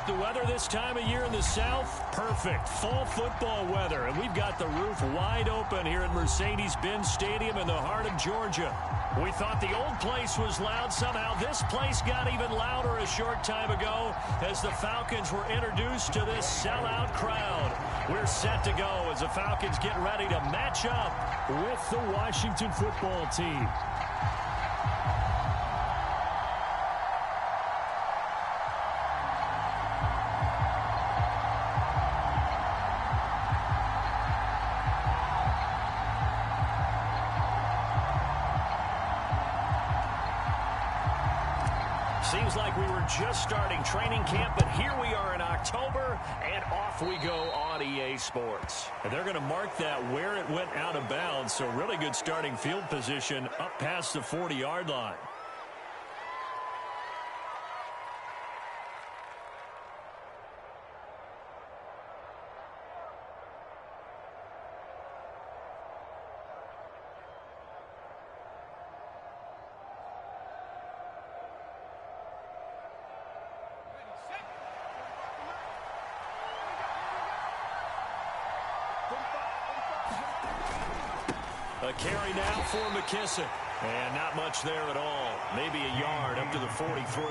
The weather this time of year in the South, perfect. Fall football weather. And we've got the roof wide open here at Mercedes-Benz Stadium in the heart of Georgia. We thought the old place was loud. Somehow this place got even louder a short time ago as the Falcons were introduced to this sellout crowd. We're set to go as the Falcons get ready to match up with the Washington football team. Seems like we were just starting training camp, but here we are in October, and off we go on EA Sports. And they're going to mark that where it went out of bounds, so really good starting field position up past the 40-yard line. A carry now for McKissick. And not much there at all. Maybe a yard up to the 43.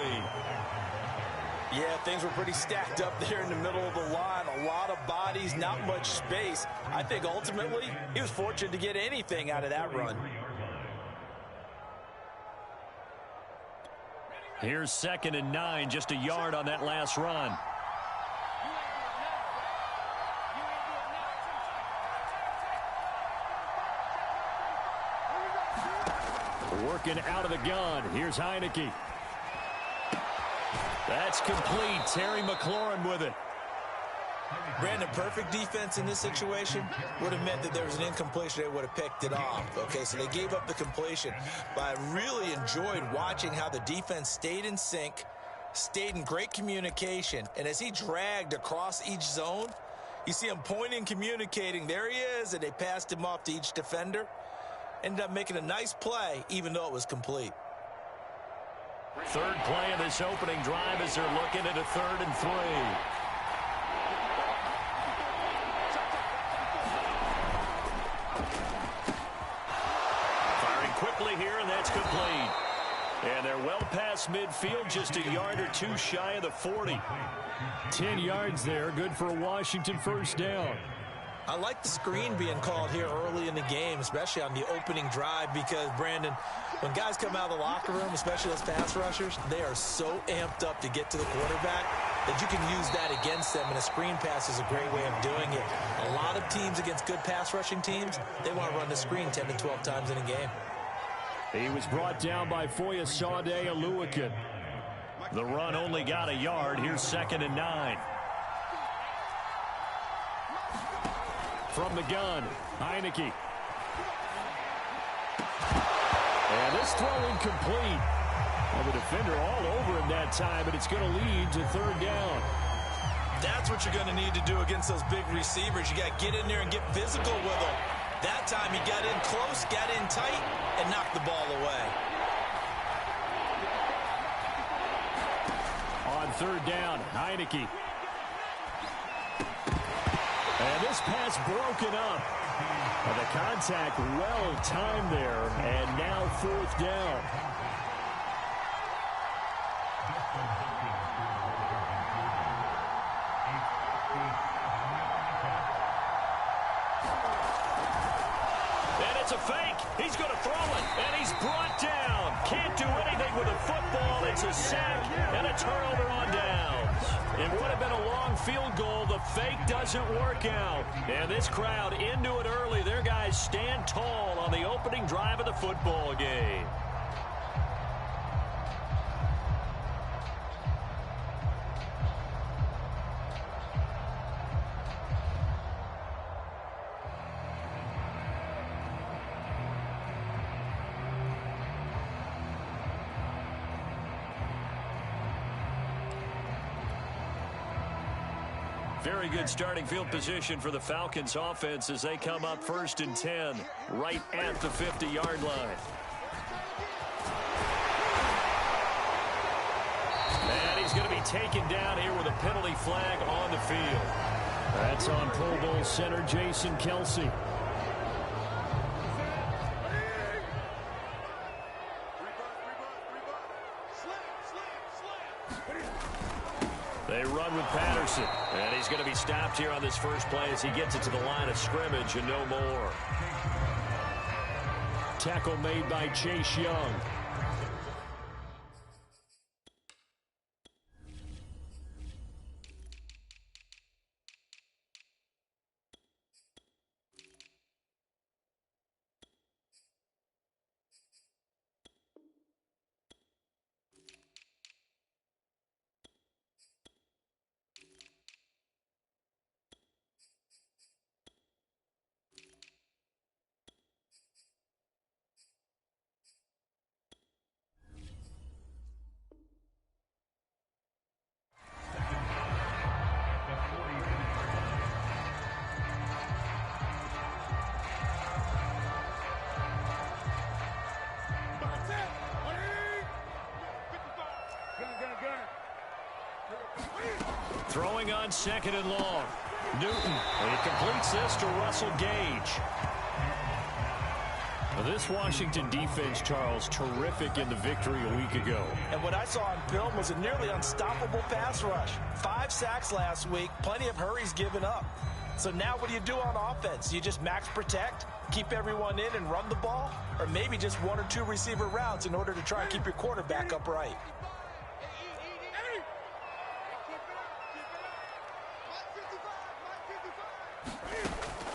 Yeah, things were pretty stacked up there in the middle of the line. A lot of bodies, not much space. I think ultimately he was fortunate to get anything out of that run. Here's 2nd and 9, just a yard on that last run. Working out of the gun. Here's Heineke. That's complete. Terry McLaurin with it. Brandon, perfect defense in this situation would have meant that there was an incompletion. They would have picked it off. Okay, so they gave up the completion. But I really enjoyed watching how the defense stayed in sync, stayed in great communication. And as he dragged across each zone, you see him pointing, communicating. There he is, and they passed him off to each defender. Ended up making a nice play, even though it was complete. Third play of this opening drive as they're looking at a 3rd and 3. Firing quickly here, and that's complete. And they're well past midfield, just a yard or two shy of the 40. 10 yards there, good for a Washington first down. I like the screen being called here early in the game, especially on the opening drive, because, Brandon, when guys come out of the locker room, especially those pass rushers, they are so amped up to get to the quarterback that you can use that against them, and a screen pass is a great way of doing it. A lot of teams against good pass rushing teams, they want to run the screen 10 to 12 times in a game. He was brought down by Foyesade Oluwakin. The run only got a yard. Here's 2nd and 9. From the gun, Heineke. And this throw incomplete. And the defender all over him that time, and it's going to lead to 3rd down. That's what you're going to need to do against those big receivers. You got to get in there and get physical with them. That time he got in close, got in tight, and knocked the ball away. On 3rd down, Heineke. And this pass broken up. And the contact well timed there. And now 4th down. And it's a fake. He's going to throw it. And he's brought down. Can't do anything with a football. It's a sack and a turnover on downs. It would have been a long field goal. The fake doesn't work out. And this crowd into it early. Their guys stand tall on the opening drive of the football game. Very good starting field position for the Falcons offense as they come up 1st and 10, right at the 50-yard line. And he's going to be taken down here with a penalty flag on the field. That's on Pro Bowl center Jason Kelce. They run with Patterson, and he's going to be stopped here on this first play as he gets it to the line of scrimmage and no more. Tackle made by Chase Young. Throwing on second and long. Newton, and he completes this to Russell Gage. Now this Washington defense, Charles, terrific in the victory a week ago. And what I saw on film was a nearly unstoppable pass rush. 5 sacks last week, plenty of hurries given up. So now what do you do on offense? You just max protect, keep everyone in and run the ball? Or maybe just 1 or 2 receiver routes in order to try and keep your quarterback upright?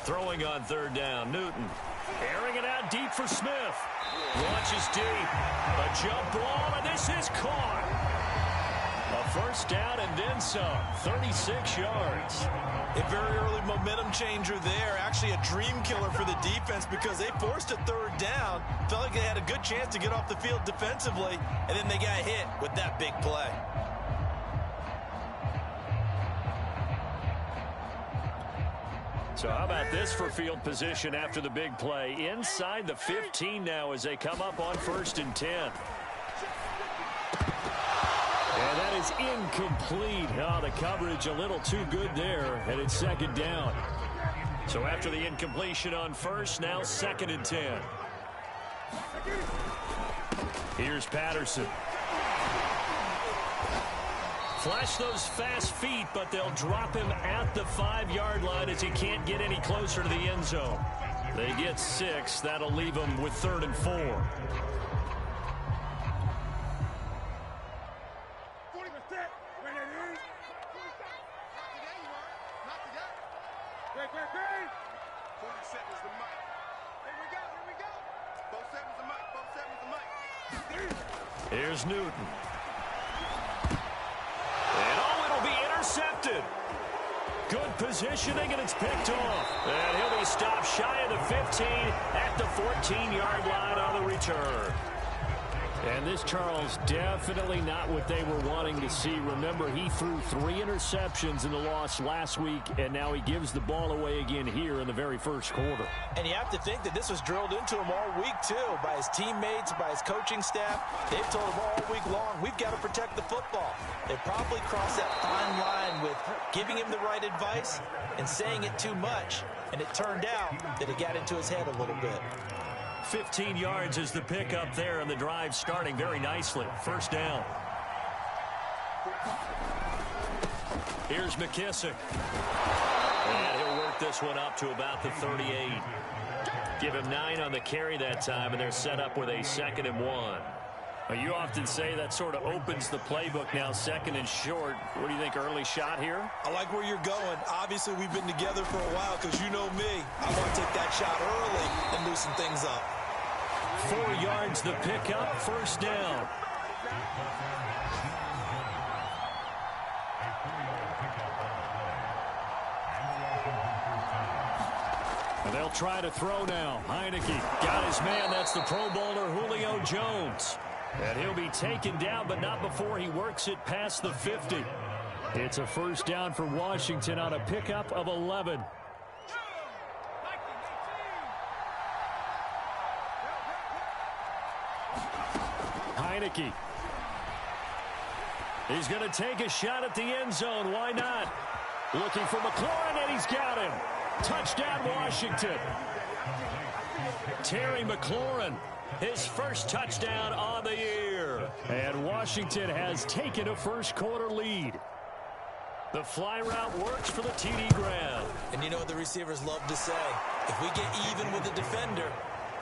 Throwing on third down, Newton. Airing it out deep for Smith. Launches deep. A jump ball, and this is caught. A first down and then some. 36 yards. A very early momentum changer there. Actually a dream killer for the defense because they forced a third down. Felt like they had a good chance to get off the field defensively, and then they got hit with that big play. So how about this for field position after the big play? Inside the 15 now as they come up on 1st and 10. And that is incomplete. Oh, the coverage a little too good there, and it's 2nd down. So after the incompletion on 1st, now 2nd and 10. Here's Patterson. Flash those fast feet, but they'll drop him at the 5-yard line as he can't get any closer to the end zone. They get 6. That'll leave them with 3rd and 4. Here's Newton. Intercepted. Good positioning, and it's picked off. And he'll be stopped shy of the 15 at the 14-yard line on the return. And this, Charles, definitely not what they were wanting to see. Remember, he threw 3 interceptions in the loss last week, and now he gives the ball away again here in the very first quarter. And you have to think that this was drilled into him all week, too, by his teammates, by his coaching staff. They've told him all week long, we've got to protect the football. They probably crossed that fine line with giving him the right advice and saying it too much. And it turned out that it got into his head a little bit. 15 yards is the pickup there, and the drive starting very nicely. 1st down. Here's McKissick. And he'll work this one up to about the 38. Give him 9 on the carry that time, and they're set up with a 2nd and 1. Well, you often say that sort of opens the playbook now, 2nd and short. What do you think, early shot here? I like where you're going. Obviously, we've been together for a while because you know me. I want to take that shot early and loosen things up. 4 yards the pickup, 1st down. And they'll try to throw now. Heineke got his man. That's the Pro Bowler Julio Jones. And he'll be taken down, but not before he works it past the 50. It's a 1st down for Washington on a pickup of 11. Heineke. He's going to take a shot at the end zone. Why not? Looking for McLaurin, and he's got him. Touchdown, Washington. Terry McLaurin, his first touchdown on the year. And Washington has taken a first-quarter lead. The fly route works for the TD grab. And you know what the receivers love to say? If we get even with the defender,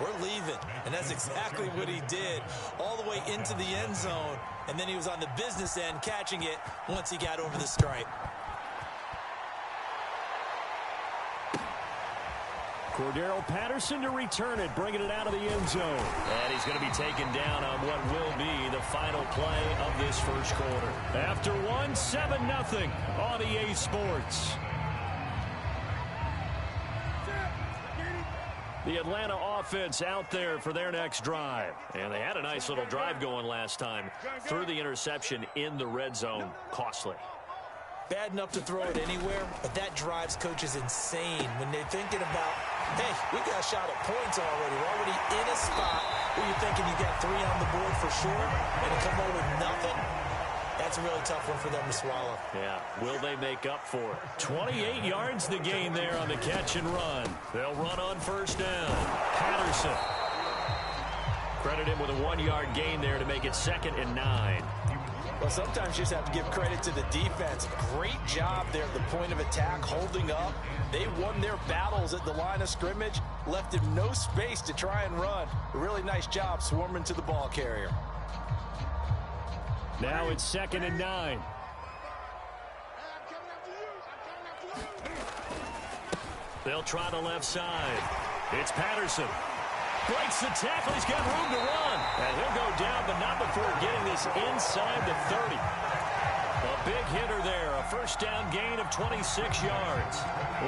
we're leaving. And that's exactly what he did, all the way into the end zone. And then he was on the business end catching it once he got over the stripe. Cordero Patterson to return it, bringing it out of the end zone. And he's going to be taken down on what will be the final play of this first quarter. After 7-0 on EA Sports. The Atlanta offense out there for their next drive. And they had a nice little drive going last time. Threw the interception in the red zone. Costly. Bad enough to throw it anywhere, but that drives coaches insane when they're thinking about, hey, we got a shot at points already. We're already in a spot where you're thinking you got 3 on the board for sure, and to come over with nothing, that's a really tough one for them to swallow. Yeah, will they make up for it? 28 yards the gain there on the catch and run. They'll run on first down. Patterson. Credit him with a 1-yard gain there to make it 2nd and 9. Well, sometimes you just have to give credit to the defense. Great job there at the point of attack, holding up. They won their battles at the line of scrimmage, left him no space to try and run. A really nice job swarming to the ball carrier. Now it's 2nd and 9. They'll try the left side. It's Patterson. Breaks the tackle. He's got room to run. And he'll go down, but not before getting this inside the 30. A big hitter there. A first down gain of 26 yards.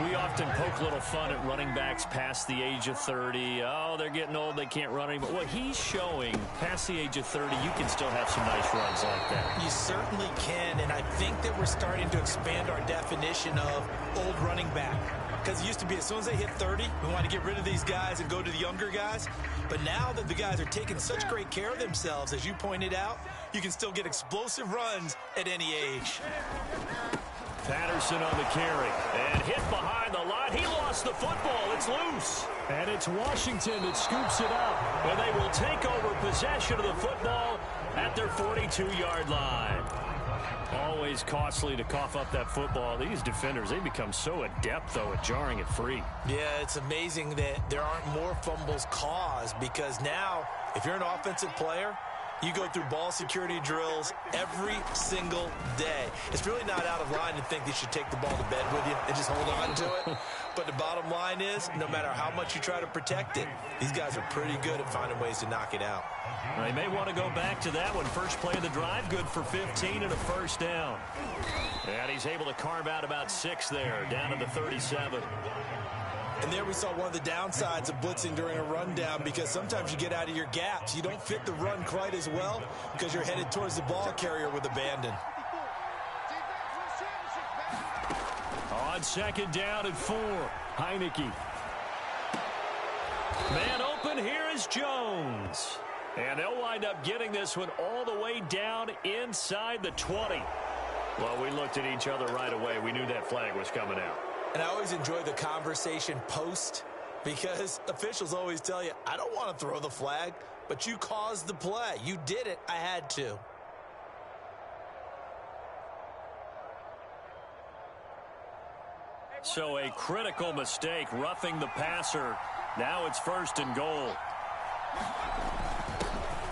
We often poke a little fun at running backs past the age of 30. Oh, they're getting old. They can't run anymore. What he's showing, past the age of 30, you can still have some nice runs like that. You certainly can, and I think that we're starting to expand our definition of old running back. Because it used to be as soon as they hit 30, we want to get rid of these guys and go to the younger guys. But now that the guys are taking such great care of themselves, as you pointed out, you can still get explosive runs at any age. Patterson on the carry. And hit behind the line. He lost the football. It's loose. And it's Washington that scoops it up. And they will take over possession of the football at their 42-yard line. Always costly to cough up that football. These defenders, they become so adept, though, at jarring it free. Yeah, it's amazing that there aren't more fumbles caused, because now, if you're an offensive player, you go through ball security drills every single day. It's really not out of line to think you should take the ball to bed with you and just hold on to it. But the bottom line is, no matter how much you try to protect it, these guys are pretty good at finding ways to knock it out. They may want to go back to that one. First play of the drive, good for 15 and a first down. And he's able to carve out about 6 there, down to the 37. And there we saw one of the downsides of blitzing during a rundown, because sometimes you get out of your gaps. You don't fit the run quite as well because you're headed towards the ball carrier with abandon. On 2nd down and 4, Heineke. Man open, here is Jones. And they'll wind up getting this one all the way down inside the 20. Well, we looked at each other right away. We knew that flag was coming out. And I always enjoy the conversation post, because officials always tell you, I don't want to throw the flag, but you caused the play. You did it. I had to. So a critical mistake, roughing the passer. Now it's 1st and goal.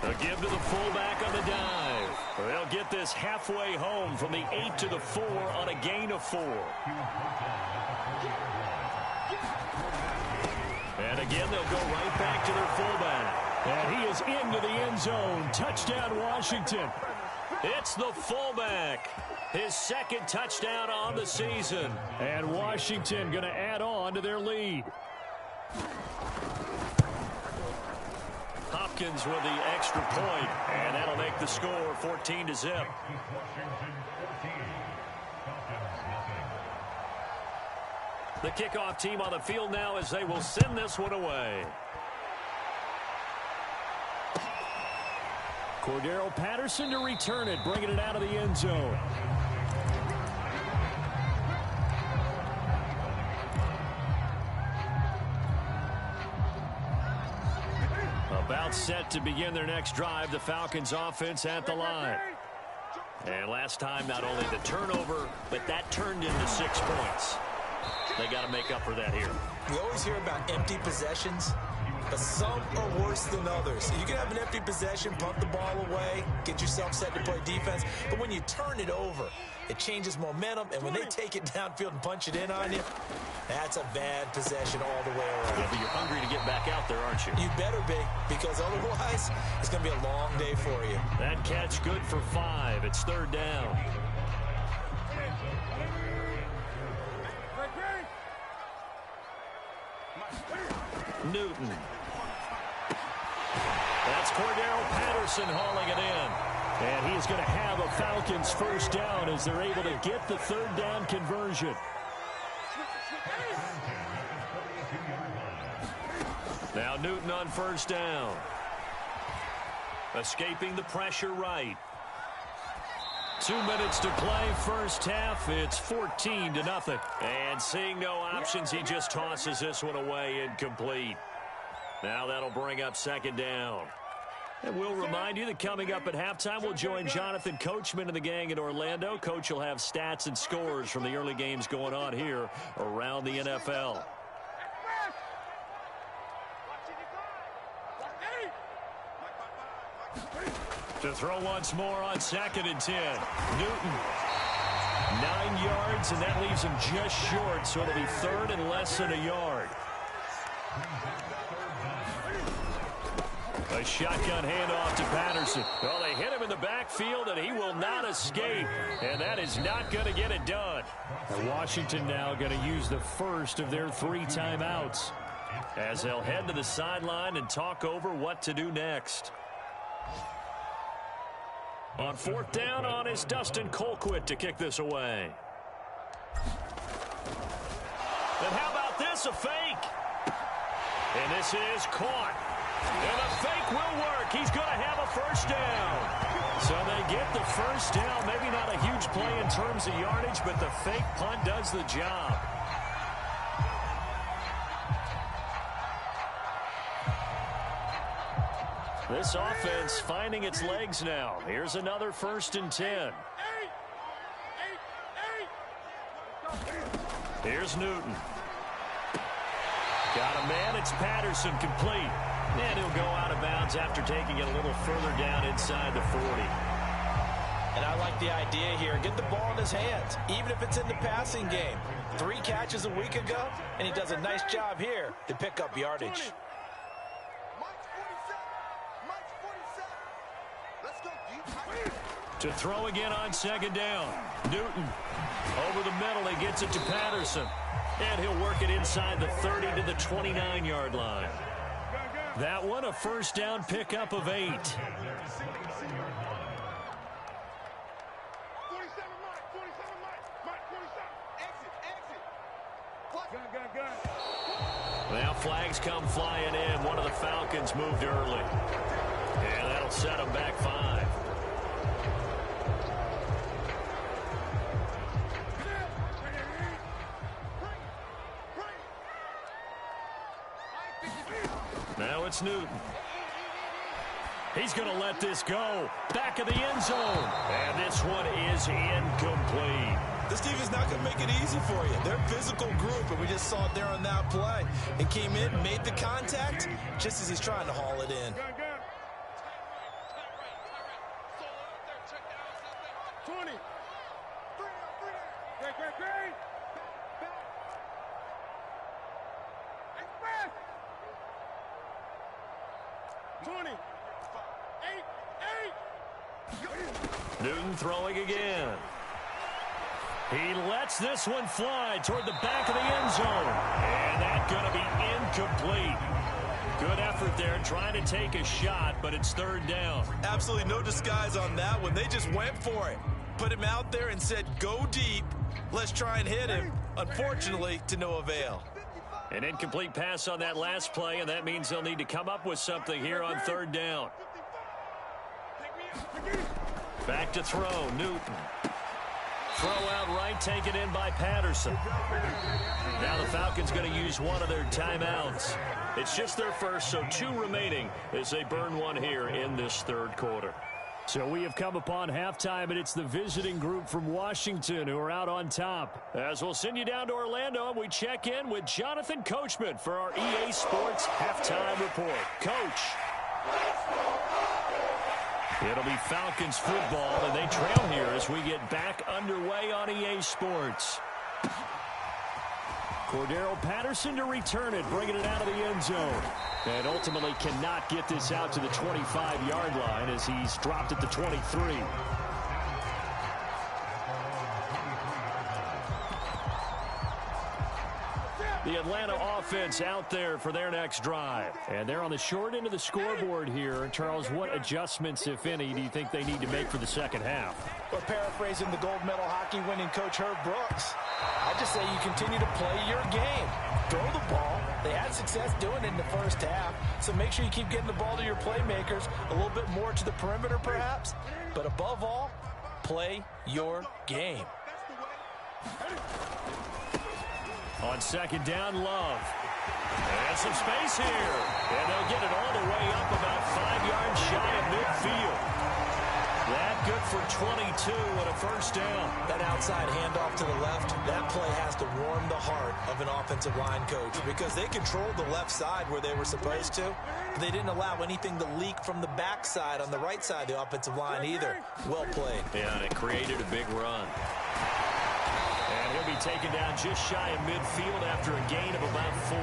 A give to the fullback on the dive. They'll get this halfway home from the 8 to the 4 on a gain of 4. And again, they'll go right back to their fullback. And he is into the end zone. Touchdown, Washington. It's the fullback. His 2nd touchdown on the season. And Washington going to add on to their lead. Hopkins with the extra point, and that'll make the score 14-0. The kickoff team on the field now as they will send this one away. Cordero Patterson to return it, bringing it out of the end zone. About set to begin their next drive, the Falcons offense at the line. And last time, not only the turnover, but that turned into 6 points. They got to make up for that here. We always hear about empty possessions, but some are worse than others. You can have an empty possession, punt the ball away, get yourself set to play defense, but when you turn it over, it changes momentum, and when they take it downfield and punch it in on you, that's a bad possession all the way around. Yeah, but you're hungry to get back out there, aren't you? You better be, because otherwise, it's going to be a long day for you. That catch good for 5. It's third down. Newton. That's Cordero Patterson hauling it in. And he is going to have a Falcons first down as they're able to get the third down conversion. Now Newton on first down. Escaping the pressure right. 2 minutes to play, first half. It's 14-0. And seeing no options, he just tosses this one away, incomplete. Now that'll bring up second down. And we'll remind you that coming up at halftime, we'll join Jonathan Coachman and the gang in Orlando. Coach will have stats and scores from the early games going on here around the NFL. To throw once more on 2nd and 10. Newton. 9 yards, and that leaves him just short, so it'll be third and less than a yard. A shotgun handoff to Patterson. Well, they hit him in the backfield, and he will not escape. And that is not going to get it done. And Washington now going to use the first of their 3 timeouts as they'll head to the sideline and talk over what to do next. On 4th down, on is Dustin Colquitt to kick this away. And how about this, a fake? And this is caught. And the fake will work. He's going to have a first down. So they get the first down. Maybe not a huge play in terms of yardage, but the fake punt does the job. This offense finding its legs now. Here's another 1st and 10. Here's Newton. Got a man. It's Patterson, complete. And he'll go out of bounds after taking it a little further down inside the 40. And I like the idea here. Get the ball in his hands, even if it's in the passing game. 3 catches a week ago, and he does a nice job here to pick up yardage. To throw again on 2nd down. Newton over the middle. He gets it to Patterson. And he'll work it inside the 30 to the 29-yard line. That one a first down pickup of 8. Now flags come flying in. One of the Falcons moved early. And that'll set them back 5. Now it's Newton. He's going to let this go. Back of the end zone. And this one is incomplete. This team is not going to make it easy for you. They're a physical group, and we just saw it there on that play. It came in, made the contact, just as he's trying to haul it in. 20. 20. 8. Newton throwing again. He lets this one fly toward the back of the end zone. And that's going to be incomplete. Good effort there trying to take a shot, but it's 3rd down. Absolutely no disguise on that one. They just went for it. Put him out there and said, go deep. Let's try and hit him. Unfortunately, to no avail. An incomplete pass on that last play, and that means they'll need to come up with something here on 3rd down. Back to throw, Newton. Throw out right, taken in by Patterson. Now the Falcons going to use one of their timeouts. It's just their first, so 2 remaining as they burn one here in this third quarter. So we have come upon halftime, and it's the visiting group from Washington who are out on top. As we'll send you down to Orlando, and we check in with Jonathan Coachman for our EA Sports Halftime Report. Coach. It'll be Falcons football, and they trail here as we get back underway on EA Sports. Cordero Patterson to return it, bringing it out of the end zone. And ultimately cannot get this out to the 25-yard line as he's dropped at the 23. The Atlanta offense out there for their next drive. And they're on the short end of the scoreboard here. Charles, what adjustments, if any, do you think they need to make for the second half? Well, paraphrasing the gold medal hockey winning coach Herb Brooks, I just say you continue to play your game. Throw the ball. They had success doing it in the first half, so make sure you keep getting the ball to your playmakers, a little bit more to the perimeter perhaps, but above all, play your game. On second down, Love. And some space here. And they'll get it all the way up about 5 yards shy of midfield. That good for 22 and a first down. That outside handoff to the left, that play has to warm the heart of an offensive line coach because they controlled the left side where they were supposed to. But they didn't allow anything to leak from the backside on the right side of the offensive line either. Well played. Yeah, and it created a big run. And he'll be taken down just shy of midfield after a gain of about 4.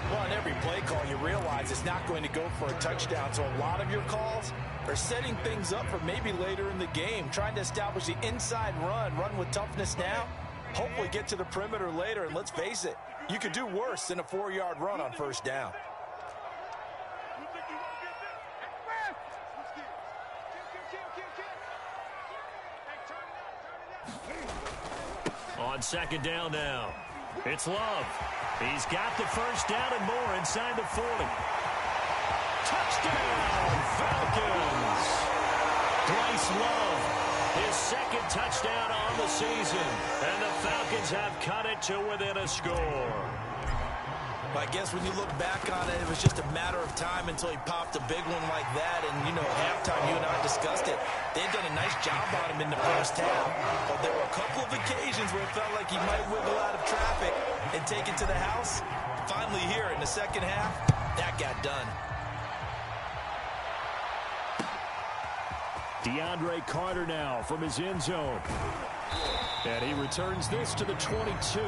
Well, on every play call, you realize it's not going to go for a touchdown. So a lot of your calls are setting things up for maybe later in the game, trying to establish the inside run with toughness now, hopefully get to the perimeter later. And let's face it, you could do worse than a 4-yard run on first down. On second down now, it's Love. He's got the first down and more inside the 40. Touchdown, Falcons! Bryce Love, his second touchdown on the season. And the Falcons have cut it to within a score. I guess when you look back on it, it was just a matter of time until he popped a big one like that. And, you know, halftime, you and I discussed it. They'd done a nice job on him in the first half. But there were a couple of occasions where it felt like he might wiggle out of traffic and take it to the house. Finally here in the second half, that got done. DeAndre Carter now from his end zone. And he returns this to the 22.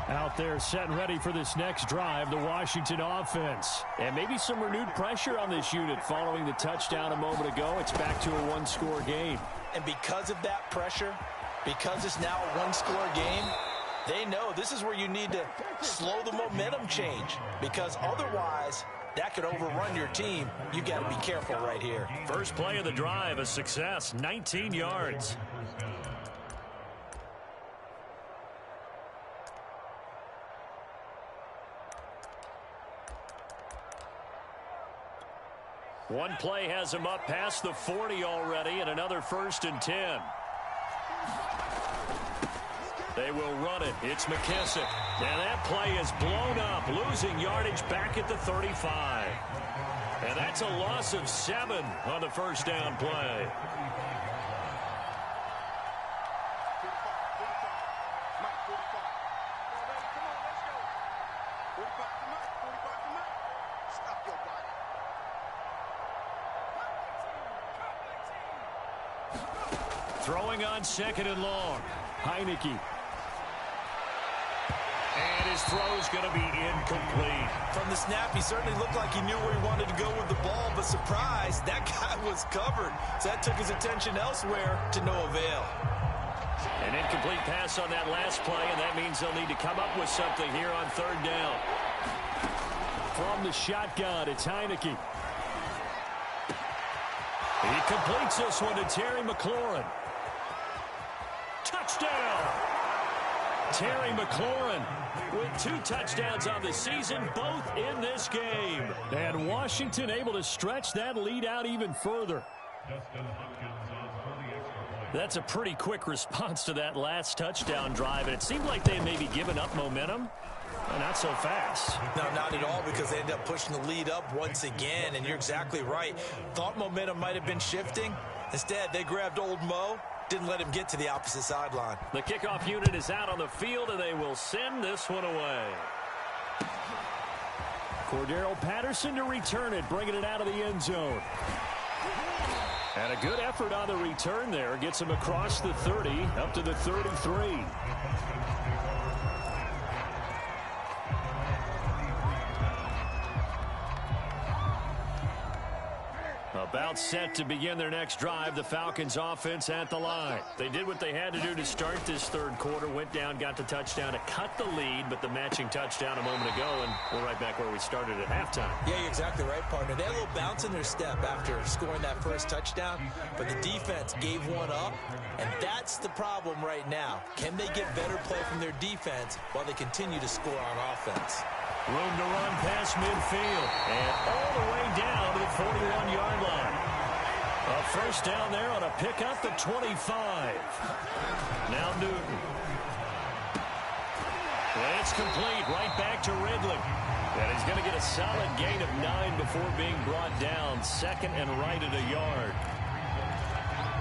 Out there set and ready for this next drive, the Washington offense. And maybe some renewed pressure on this unit following the touchdown a moment ago. It's back to a one-score game. And because of that pressure, because it's now a one-score game, they know this is where you need to slow the momentum change. Because otherwise, that could overrun your team. You got to be careful right here. First play of the drive, a success, 19 yards. One play has him up past the 40 already, and another 1st and 10. They will run it. It's McKissick. And that play is blown up, losing yardage back at the 35. And that's a loss of 7 on the first down play. Throwing on second and long. Heineke. And his throw's going to be incomplete. From the snap, he certainly looked like he knew where he wanted to go with the ball, but surprise, that guy was covered. So that took his attention elsewhere to no avail. An incomplete pass on that last play, and that means they'll need to come up with something here on third down. From the shotgun, it's Heineke. He completes this one to Terry McLaurin. Touchdown! Terry McLaurin with 2 touchdowns on the season, both in this game. And Washington able to stretch that lead out even further. That's a pretty quick response to that last touchdown drive, and it seemed like they had maybe given up momentum. Well, not so fast. No, not at all, because they ended up pushing the lead up once again, and you're exactly right. Thought momentum might have been shifting. Instead, they grabbed old Mo, didn't let him get to the opposite sideline. The kickoff unit is out on the field, and they will send this one away. Cordero Patterson to return it, bringing it out of the end zone. And a good effort on the return there. Gets him across the 30, up to the 33. About set to begin their next drive. The Falcons offense at the line. They did what they had to do to start this third quarter. Went down, got the touchdown to cut the lead, but the matching touchdown a moment ago, and we're right back where we started at halftime. Yeah, you're exactly right, partner. They had a little bounce in their step after scoring that first touchdown, but the defense gave one up, and that's the problem right now. Can they get better play from their defense while they continue to score on offense? Room to run past midfield. And all the way down to the 41-yard line. A first down there on a pickup at 25. Now Newton. And it's complete right back to Ridley. And he's going to get a solid gain of 9 before being brought down. Second and right at a yard.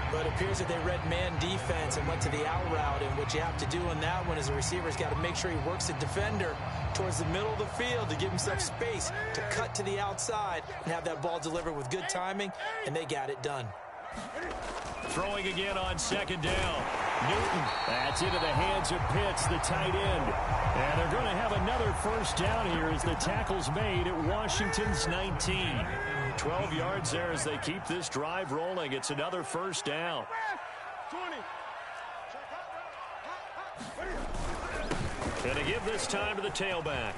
But it appears that they read man defense and went to the out route, and what you have to do on that one is the receiver's got to make sure he works the defender towards the middle of the field to give himself space to cut to the outside and have that ball delivered with good timing, and they got it done. Throwing again on second down. Newton. That's into the hands of Pitts, the tight end. And they're going to have another first down here as the tackle's made at Washington's 19. 12 yards there as they keep this drive rolling. It's another first down. And they give this time to the tailback.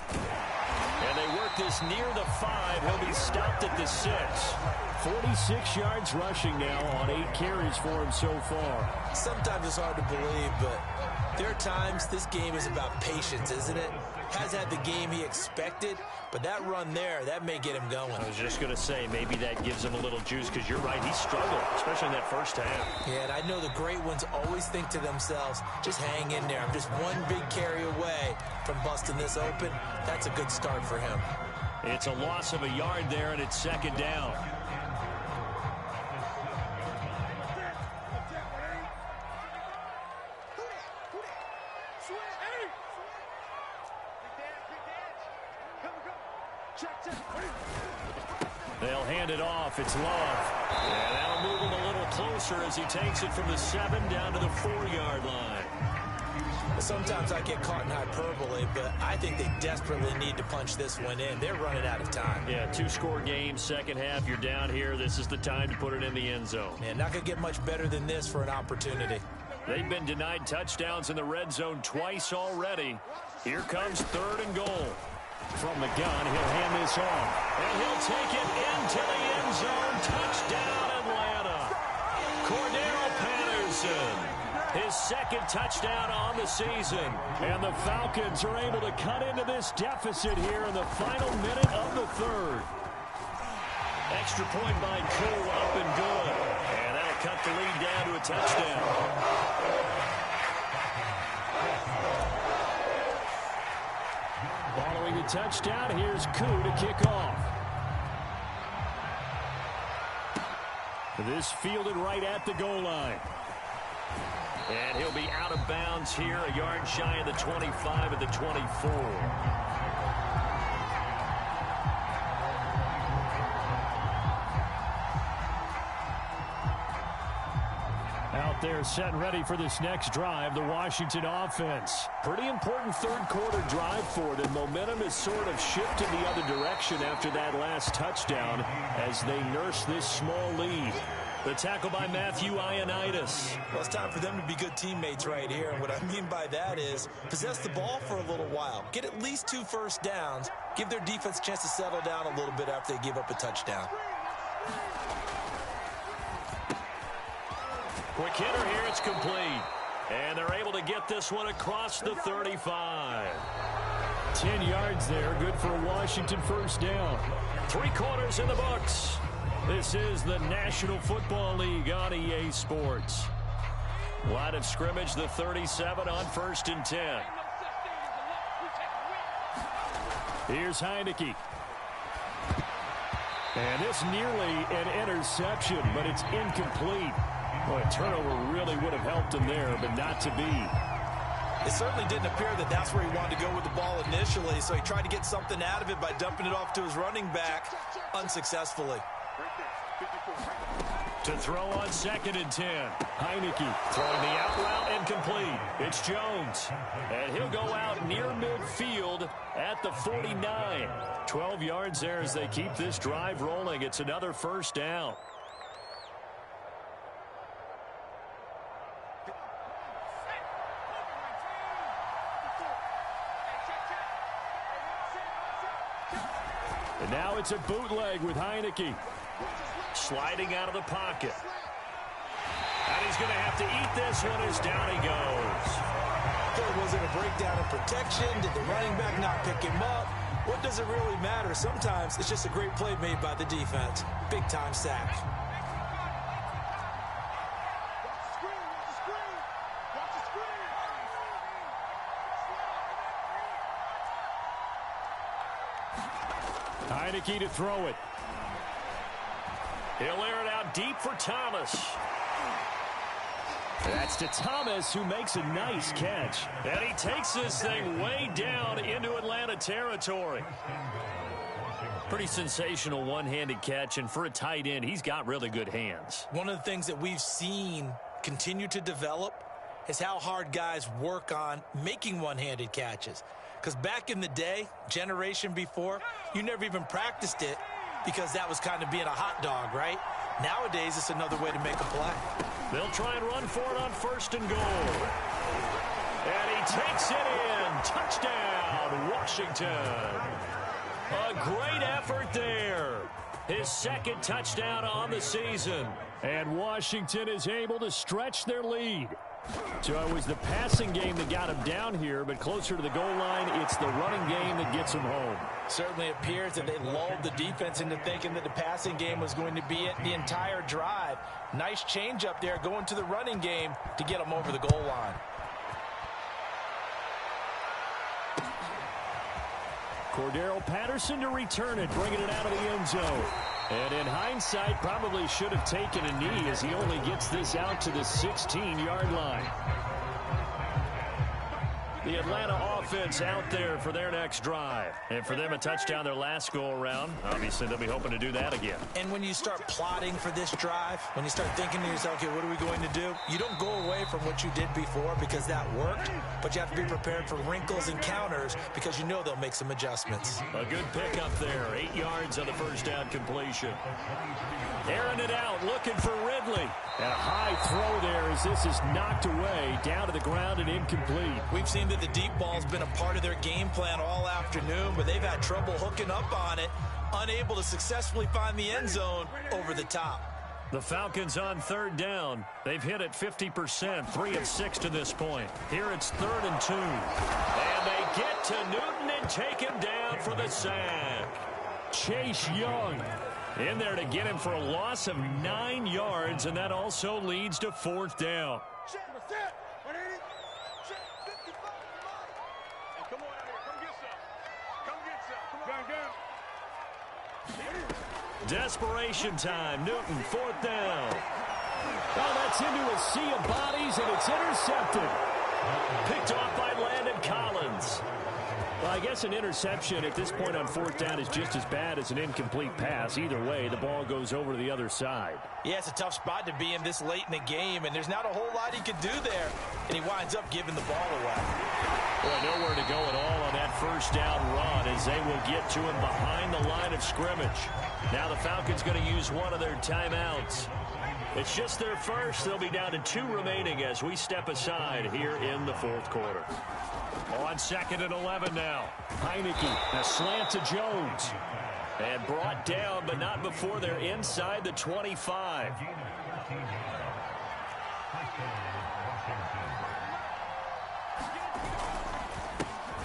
And they work this near the 5. He'll be stopped at the 6. 46 yards rushing now on 8 carries for him so far. Sometimes it's hard to believe, but there are times this game is about patience, isn't it? Has had the game he expected, but that run there, that may get him going. I was just going to say, maybe that gives him a little juice, because you're right, he struggled, especially in that first half. Yeah, and I know the great ones always think to themselves, just hang in there. I'm just one big carry away from busting this open. That's a good start for him. It's a loss of a yard there, and it's second down. They'll hand it off. It's Love. And that'll move him a little closer as he takes it from the 7 down to the 4-yard line. Sometimes I get caught in hyperbole, but I think they desperately need to punch this one in. They're running out of time. Yeah, 2-score game, second half. You're down here. This is the time to put it in the end zone. Man, not going to get much better than this for an opportunity. They've been denied touchdowns in the red zone twice already. Here comes 3rd and goal. From the gun, he'll hand this off. And he'll take it into the end zone. Touchdown, Atlanta. Cordero Patterson. His 2nd touchdown on the season. And the Falcons are able to cut into this deficit here in the final minute of the 3rd. Extra point by Cole, up and good. And that'll cut the lead down to a touchdown. Following the touchdown, here's Koo to kick off. This fielded right at the goal line. And he'll be out of bounds here, a yard shy of the 25 at the 24. Out there set and ready for this next drive, the Washington offense. Pretty important third quarter drive for them. Momentum has sort of shifted the other direction after that last touchdown as they nurse this small lead. The tackle by Matthew Ioannidis. Well, it's time for them to be good teammates right here. And what I mean by that is possess the ball for a little while. Get at least 2 first downs. Give their defense a chance to settle down a little bit after they give up a touchdown. Quick hitter here. It's complete. And they're able to get this one across the 35. 10 yards there. Good for a Washington first down. 3 quarters in the books. This is the National Football League on EA Sports. Line of scrimmage, the 37 on 1st and 10. Here's Heineke. And this nearly an interception, but it's incomplete. Well, a turnover really would have helped him there, but not to be. It certainly didn't appear that that's where he wanted to go with the ball initially, so he tried to get something out of it by dumping it off to his running back unsuccessfully. To throw on 2nd and 10. Heineke throwing the out route incomplete. It's Jones. And he'll go out near midfield at the 49. 12 yards there as they keep this drive rolling. It's another first down. And now it's a bootleg with Heineke. Sliding out of the pocket. And he's going to have to eat this one as down he goes. Was it a breakdown in protection? Did the running back not pick him up? What does it really matter? Sometimes it's just a great play made by the defense. Big time sack. Heineke to throw it. He'll air it out deep for Thomas. That's to Thomas, who makes a nice catch. And he takes this thing way down into Atlanta territory. Pretty sensational one-handed catch, and for a tight end, he's got really good hands. One of the things that we've seen continue to develop is how hard guys work on making one-handed catches. Because back in the day, generation before, you never even practiced it because that was kind of being a hot dog, right? Nowadays, it's another way to make a play. They'll try and run for it on 1st and goal. And he takes it in. Touchdown, Washington. A great effort there. His 2nd touchdown on the season. And Washington is able to stretch their lead. So it was the passing game that got him down here, but closer to the goal line, it's the running game that gets him home. Certainly appears that they lulled the defense into thinking that the passing game was going to be it the entire drive. Nice change up there going to the running game to get them over the goal line. Cordero Patterson to return it, bringing it out of the end zone. And in hindsight, probably should have taken a knee as he only gets this out to the 16-yard line. The Atlanta offense out there for their next drive. And for them, a touchdown their last go-around. Obviously, they'll be hoping to do that again. And when you start plotting for this drive, when you start thinking to yourself, okay, what are we going to do? You don't go away from what you did before because that worked, but you have to be prepared for wrinkles and counters because you know they'll make some adjustments. A good pickup there. 8 yards on the first down completion. Airing it out, looking for Ridley. And a high throw there as this is knocked away, down to the ground and incomplete. We've seen that the deep ball's been a part of their game plan all afternoon, but they've had trouble hooking up on it, unable to successfully find the end zone over the top. The Falcons on 3rd down. They've hit it 50%, 3 of 6 to this point. Here it's 3rd and 2. And they get to Newton and take him down for the sack. Chase Young in there to get him for a loss of 9 yards, and that also leads to 4th down. Desperation time. Newton, 4th down. Oh, that's into a sea of bodies, and it's intercepted. Picked off by Landon Collins. Well, I guess an interception at this point on 4th down is just as bad as an incomplete pass. Either way, the ball goes over to the other side. Yeah, it's a tough spot to be in this late in the game, and there's not a whole lot he could do there, and he winds up giving the ball away. Boy, nowhere to go at all on that first down run as they will get to him behind the line of scrimmage. Now the Falcons going to use one of their timeouts. It's just their first. They'll be down to 2 remaining as we step aside here in the 4th quarter. On 2nd and 11 now. Heineke, a slant to Jones. And brought down, but not before they're inside the 25.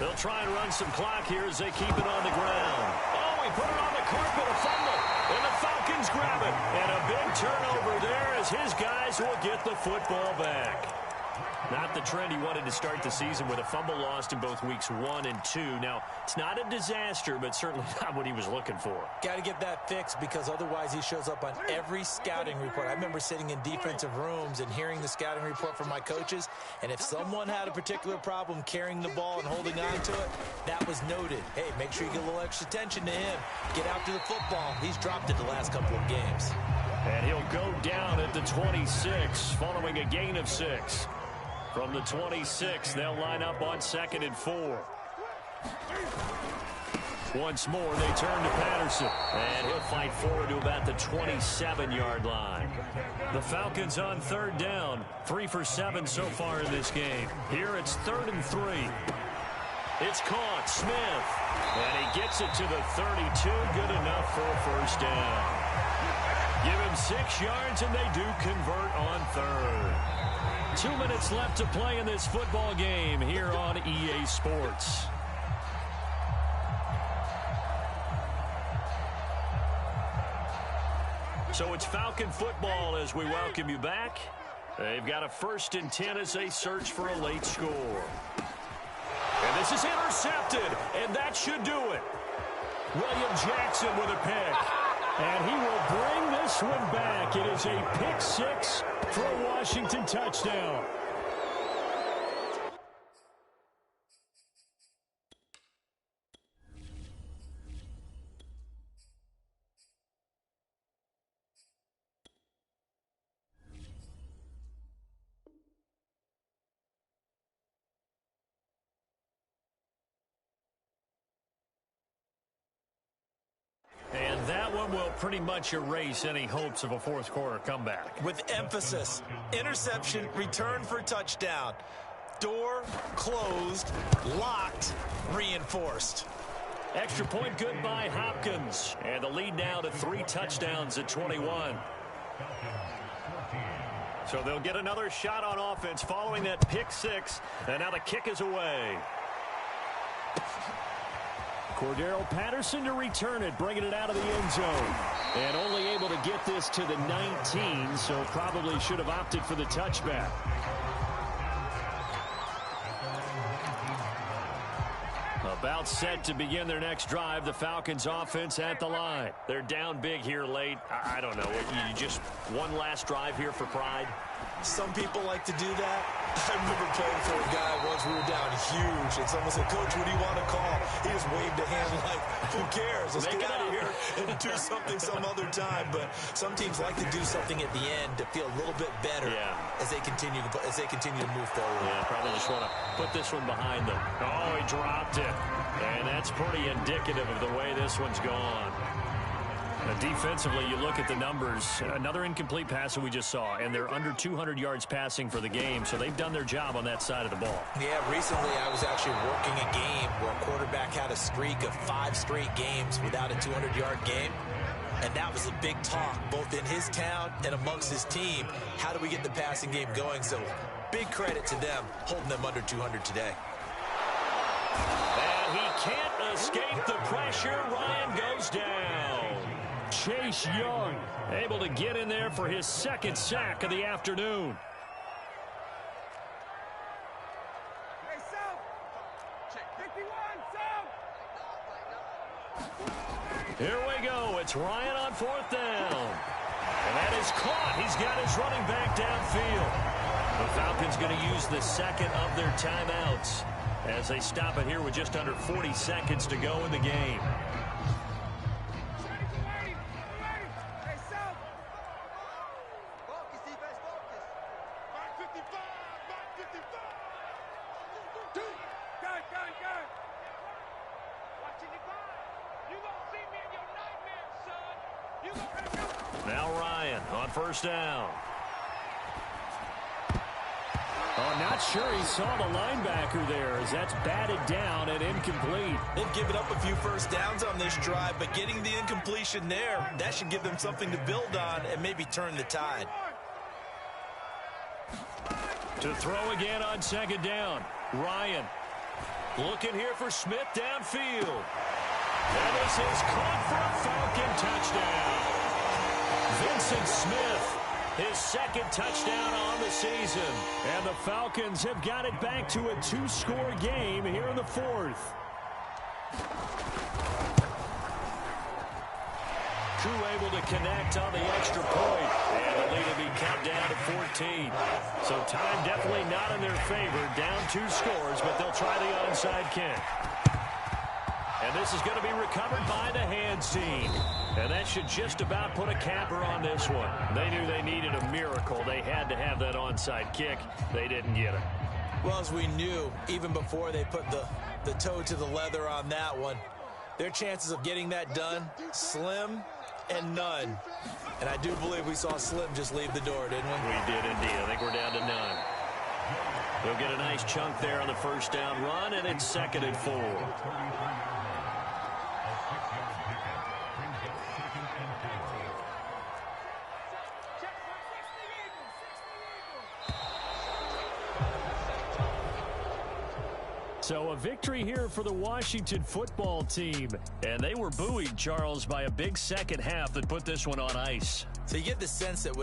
They'll try and run some clock here as they keep it on the ground. Oh, he put it on the carpet, a fumble. And the Falcons grab it. And a big turnover there as his guys will get the football back. Not the trend he wanted to start the season with a fumble lost in both weeks 1 and 2. Now, it's not a disaster, but certainly not what he was looking for. Got to get that fixed because otherwise he shows up on every scouting report. I remember sitting in defensive rooms and hearing the scouting report from my coaches, and if someone had a particular problem carrying the ball and holding on to it, that was noted. Hey, make sure you get a little extra attention to him. Get after the football. He's dropped it the last couple of games. And he'll go down at the 26 following a gain of 6. From the 26, they'll line up on 2nd and 4. Once more, they turn to Patterson. And he'll fight forward to about the 27-yard line. The Falcons on 3rd down. 3 for 7 so far in this game. Here it's 3rd and 3. It's caught. Smith. And he gets it to the 32. Good enough for a first down. Give him 6 yards, and they do convert on 3rd. 2 minutes left to play in this football game here on EA Sports. So it's Falcon football as we welcome you back. They've got a 1st and 10 as they search for a late score. And this is intercepted, and that should do it. William Jackson with a pick. And he will bring this one back. It is a pick 6 for a Washington touchdown. And that one will pretty much erase any hopes of a 4th quarter comeback. With emphasis, interception, return for touchdown. Door closed, locked, reinforced. Extra point good by Hopkins. And the lead now to 3 touchdowns at 21. So they'll get another shot on offense following that pick 6. And now the kick is away. Cordero Patterson to return it, bringing it out of the end zone. And only able to get this to the 19, so probably should have opted for the touchback. About set to begin their next drive, the Falcons offense at the line. They're down big here late. I don't know. You just one last drive here for pride? Some people like to do that. I remember playing for a guy once. We were down huge, and someone said, "Coach, what do you want to call?" He just waved a hand like, "Who cares? Let's get out of here and do something some other time." But some teams like to do something at the end to feel a little bit better as they continue to move forward. Yeah, probably just want to put this one behind them. Oh, he dropped it, and that's pretty indicative of the way this one's gone. Defensively, you look at the numbers. Another incomplete pass that we just saw, and they're under 200 yards passing for the game, so they've done their job on that side of the ball. Yeah, recently I was actually working a game where a quarterback had a streak of 5 straight games without a 200-yard game, and that was a big talk, both in his town and amongst his team. How do we get the passing game going? So big credit to them, holding them under 200 today. And he can't escape the pressure. Ryan goes down. Chase Young able to get in there for his 2nd sack of the afternoon. Hey, South. Check 51, South. Here we go. It's Ryan on 4th down. And that is caught. He's got his running back downfield. The Falcons going to use the 2nd of their timeouts as they stop it here with just under 40 seconds to go in the game. Now Ryan on 1st down. Oh, not sure he saw the linebacker there as that's batted down and incomplete. They've given up a few first downs on this drive, but getting the incompletion there, that should give them something to build on and maybe turn the tide. To throw again on second down. Ryan looking here for Smith downfield. And this is caught for a Falcon touchdown. Vincent Smith, his second touchdown on the season. And the Falcons have got it back to a 2-score game here in the fourth. Crew able to connect on the extra point. And the lead will be cut down to 14. So time definitely not in their favor. Down 2 scores, but they'll try the onside kick. And this is going to be recovered by the hands team. And that should just about put a capper on this one. They knew they needed a miracle. They had to have that onside kick. They didn't get it. Well, as we knew, even before they put the toe to the leather on that one, their chances of getting that done, slim and none. And I do believe we saw Slim just leave the door, didn't we? We did indeed. I think we're down to none. They'll get a nice chunk there on the first down run, and it's 2nd and 4. So a victory here for the Washington football team. And they were buoyed, Charles, by a big second half that put this one on ice. So you get the sense that